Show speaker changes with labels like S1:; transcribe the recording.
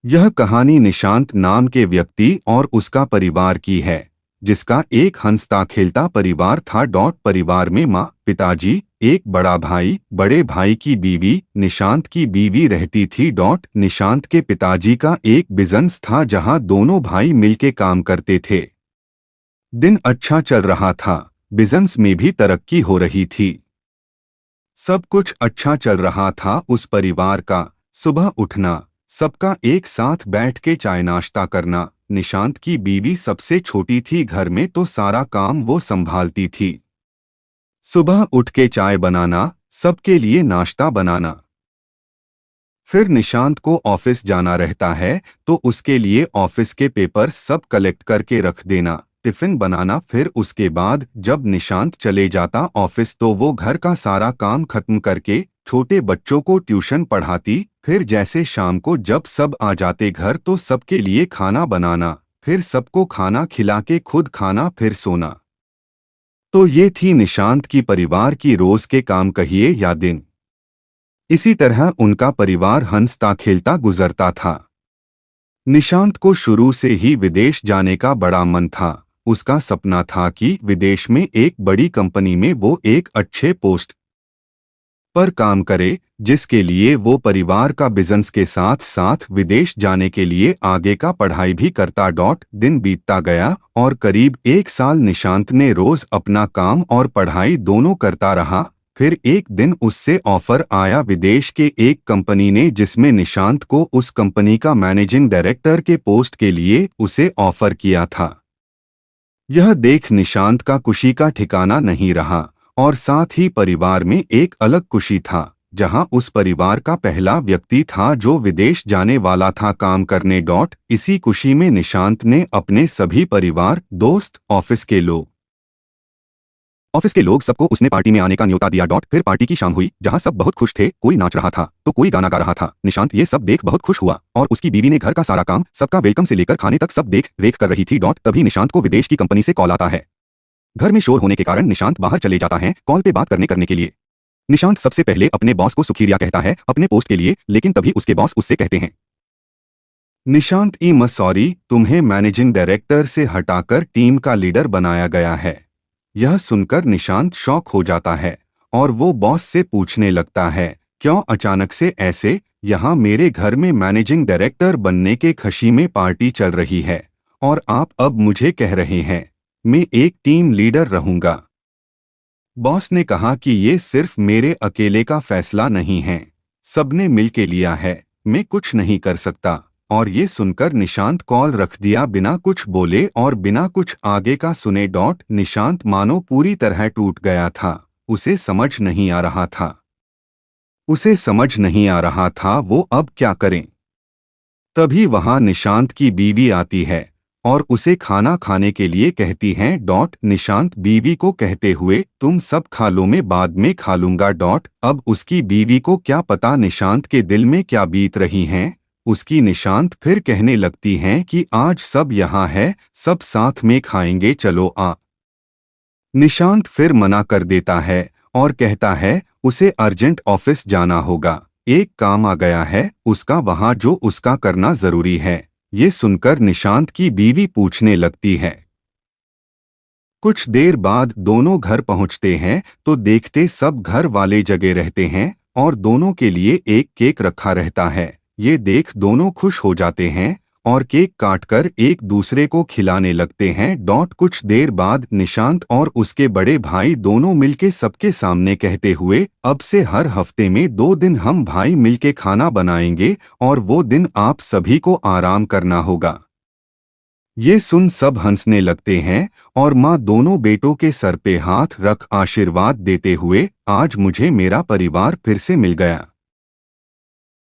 S1: यह कहानी निशांत नाम के व्यक्ति और उसका परिवार की है, जिसका एक हंसता खेलता परिवार था। परिवार में माँ, पिताजी, एक बड़ा भाई, बड़े भाई की बीवी, निशांत की बीवी रहती थी। निशांत के पिताजी का एक बिजनेस था जहां दोनों भाई मिलके काम करते थे। दिन अच्छा चल रहा था, बिजनेस में भी तरक्की हो रही थी, सब कुछ अच्छा चल रहा था। उस परिवार का सुबह उठना, सबका एक साथ बैठ के चाय नाश्ता करना। निशांत की बीवी सबसे छोटी थी घर में, तो सारा काम वो संभालती थी। सुबह उठ के चाय बनाना, सबके लिए नाश्ता बनाना। फिर निशांत को ऑफिस जाना रहता है, तो उसके लिए ऑफिस के पेपर सब कलेक्ट करके रख देना, टिफिन बनाना। फिर उसके बाद जब निशांत चले जाता ऑफिस, तो वो घर का सारा काम खत्म करके छोटे बच्चों को ट्यूशन पढ़ाती। फिर जैसे शाम को जब सब आ जाते घर, तो सबके लिए खाना बनाना, फिर सबको खाना खिला के खुद खाना, फिर सोना। तो ये थी निशांत की परिवार की रोज के काम, कहिए या दिन। इसी तरह उनका परिवार हंसता खेलता गुजरता था। निशांत को शुरू से ही विदेश जाने का बड़ा मन था। उसका सपना था कि विदेश में एक बड़ी कंपनी में वो एक अच्छे पोस्ट पर काम करे, जिसके लिए वो परिवार का बिजनेस के साथ साथ विदेश जाने के लिए आगे का पढ़ाई भी करता। दिन बीतता गया और करीब एक साल निशांत ने रोज अपना काम और पढ़ाई दोनों करता रहा। फिर एक दिन उससे ऑफर आया विदेश के एक कंपनी ने, जिसमें निशांत को उस कंपनी का मैनेजिंग डायरेक्टर के पोस्ट के लिए उसे ऑफर किया था। यह देख निशांत का खुशी का ठिकाना नहीं रहा, और साथ ही परिवार में एक अलग खुशी था, जहां उस परिवार का पहला व्यक्ति था जो विदेश जाने वाला था काम करने। इसी खुशी में निशांत ने अपने सभी परिवार, दोस्त, ऑफिस के लोग सबको उसने पार्टी में आने का न्योता दिया। फिर पार्टी की शाम हुई, जहां सब बहुत खुश थे, कोई नाच रहा था तो कोई गाना गा रहा था। निशांत ये सब देख बहुत खुश हुआ, और उसकी बीवी ने घर का सारा काम, सबका वेलकम से लेकर खाने तक सब देख रेख कर रही थी। तभी निशांत को विदेश की कंपनी से कॉल आता है। घर में शोर होने के कारण निशांत बाहर चले जाता है कॉल पे बात करने के लिए। निशांत सबसे पहले अपने बॉस को शुक्रिया कहता है अपने पोस्ट के लिए, लेकिन तभी उसके बॉस उससे कहते हैं, निशांत सॉरी, तुम्हें मैनेजिंग डायरेक्टर से हटाकर टीम का लीडर बनाया गया है। यह सुनकर निशांत शॉक हो जाता है, और वो बॉस से पूछने लगता है, क्यों अचानक से ऐसे? यहाँ मेरे घर में मैनेजिंग डायरेक्टर बनने के खुशी में पार्टी चल रही है, और आप अब मुझे कह रहे हैं मैं एक टीम लीडर रहूंगा। बॉस ने कहा कि ये सिर्फ मेरे अकेले का फैसला नहीं है, सबने मिलके लिया है, मैं कुछ नहीं कर सकता। और ये सुनकर निशांत कॉल रख दिया बिना कुछ बोले और बिना कुछ आगे का सुने। निशांत मानो पूरी तरह टूट गया था। उसे समझ नहीं आ रहा था वो अब क्या करें। तभी वहां निशांत की बीवी आती है और उसे खाना खाने के लिए कहती हैं। निशांत बीवी को कहते हुए, तुम सब खा लो, मैं बाद में खा लूंगा। अब उसकी बीवी को क्या पता निशांत के दिल में क्या बीत रही हैं। उसकी निशांत फिर कहने लगती हैं कि आज सब यहाँ है, सब साथ में खाएंगे, चलो आ। निशांत फिर मना कर देता है और कहता है उसे अर्जेंट ऑफिस जाना होगा, एक काम आ गया है उसका वहां, जो उसका करना जरूरी है। ये सुनकर निशांत की बीवी पूछने लगती है। कुछ देर बाद दोनों घर पहुंचते हैं तो देखते सब घर वाले जगे रहते हैं और दोनों के लिए एक केक रखा रहता है। ये देख दोनों खुश हो जाते हैं और केक काटकर एक दूसरे को खिलाने लगते हैं। कुछ देर बाद निशांत और उसके बड़े भाई दोनों मिलके सबके सामने कहते हुए, अब से हर हफ्ते में 2 दिन हम भाई मिलके खाना बनाएंगे और वो दिन आप सभी को आराम करना होगा। ये सुन सब हंसने लगते हैं और माँ दोनों बेटों के सर पे हाथ रख आशीर्वाद देते हुए, आज मुझे मेरा परिवार फिर से मिल गया।